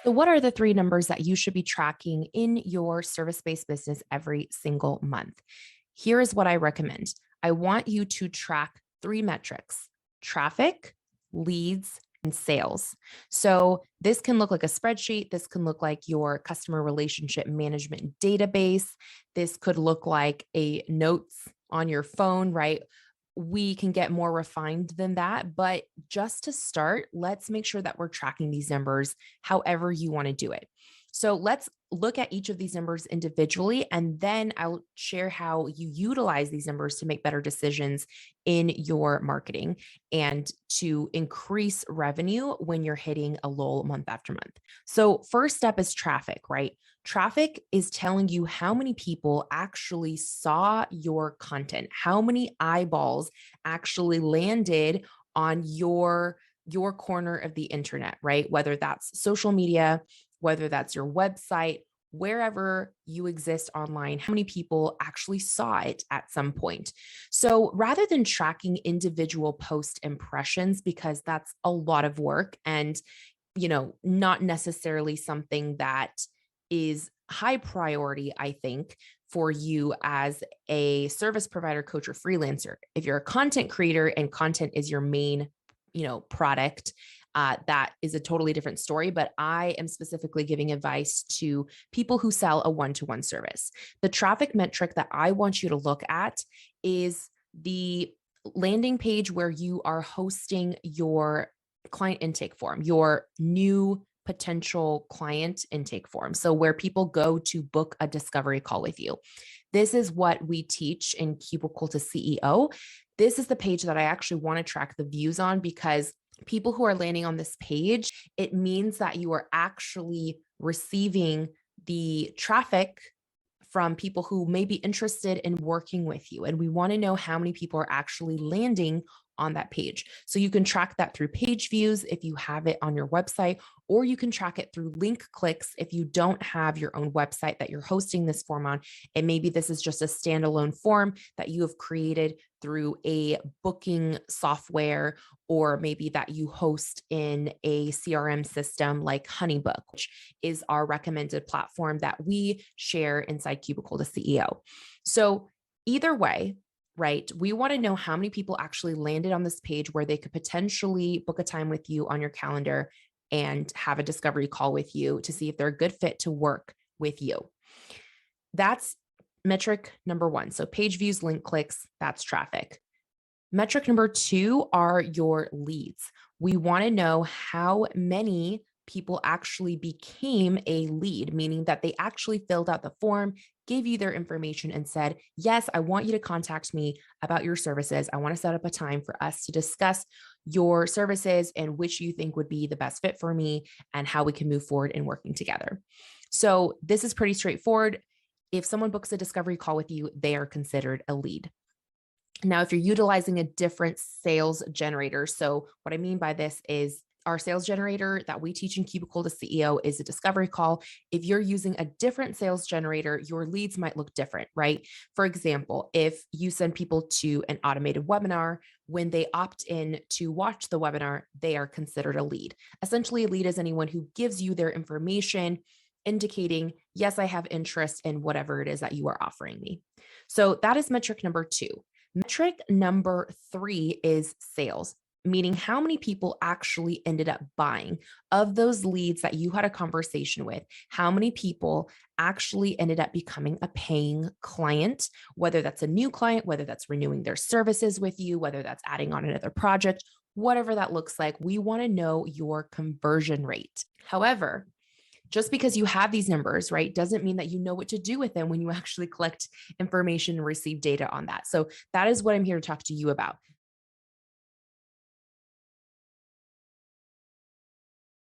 So, what are the three numbers that you should be tracking in your service based business every single month? Here is what I recommend. I want you to track three metrics: traffic, leads, and sales. So, this can look like a spreadsheet. This can look like your customer relationship management database. This could look like a notes on your phone, right? We can get more refined than that. But just to start, let's make sure that we're tracking these numbers however you want to do it. So let's look at each of these numbers individually, and then I'll share how you utilize these numbers to make better decisions in your marketing and to increase revenue when you're hitting a lull month after month. So, first step is traffic, right? Traffic is telling you how many people actually saw your content, how many eyeballs actually landed on your corner of the internet, right? Whether that's social media, whether that's your website, wherever you exist online, how many people actually saw it at some point. So rather than tracking individual post impressions, because that's a lot of work and, not necessarily something that is high priority, I think, for you as a service provider, coach, or freelancer. If you're a content creator and content is your main, product, that is a totally different story. But I am specifically giving advice to people who sell a one-to-one service. The traffic metric that I want you to look at is the landing page where you are hosting your client intake form, your new potential client intake form. So, where people go to book a discovery call with you. This is what we teach in Cubicle to CEO. This is the page that I actually want to track the views on, because people who are landing on this page, it means that you are actually receiving the traffic from people who may be interested in working with you. And we want to know how many people are actually landing on that page. So you can track that through page views if you have it on your website, or you can track it through link clicks if you don't have your own website that you're hosting this form on. And maybe this is just a standalone form that you have created through a booking software, or maybe that you host in a CRM system like Honeybook, which is our recommended platform that we share inside Cubicle to CEO. So either way, right, we want to know how many people actually landed on this page where they could potentially book a time with you on your calendar and have a discovery call with you to see if they're a good fit to work with you. That's metric number one. So page views, link clicks, that's traffic. Metric number two are your leads. We want to know how many people actually became a lead, meaning that they actually filled out the form, gave you their information, and said, yes, I want you to contact me about your services. I want to set up a time for us to discuss your services and which you think would be the best fit for me and how we can move forward in working together. So this is pretty straightforward. If someone books a discovery call with you, they are considered a lead. Now, if you're utilizing a different sales generator, so what I mean by this is our sales generator that we teach in Cubicle to CEO is a discovery call. If you're using a different sales generator, your leads might look different, right? For example, if you send people to an automated webinar, when they opt in to watch the webinar, they are considered a lead. Essentially, a lead is anyone who gives you their information, indicating, yes, I have interest in whatever it is that you are offering me. So that is metric number two. Metric number three is sales, meaning how many people actually ended up buying of those leads that you had a conversation with. How many people actually ended up becoming a paying client, whether that's a new client, whether that's renewing their services with you, whether that's adding on another project, whatever that looks like. We want to know your conversion rate. However, just because you have these numbers, right, doesn't mean that you know what to do with them when you actually collect information and receive data on that. So that is what I'm here to talk to you about.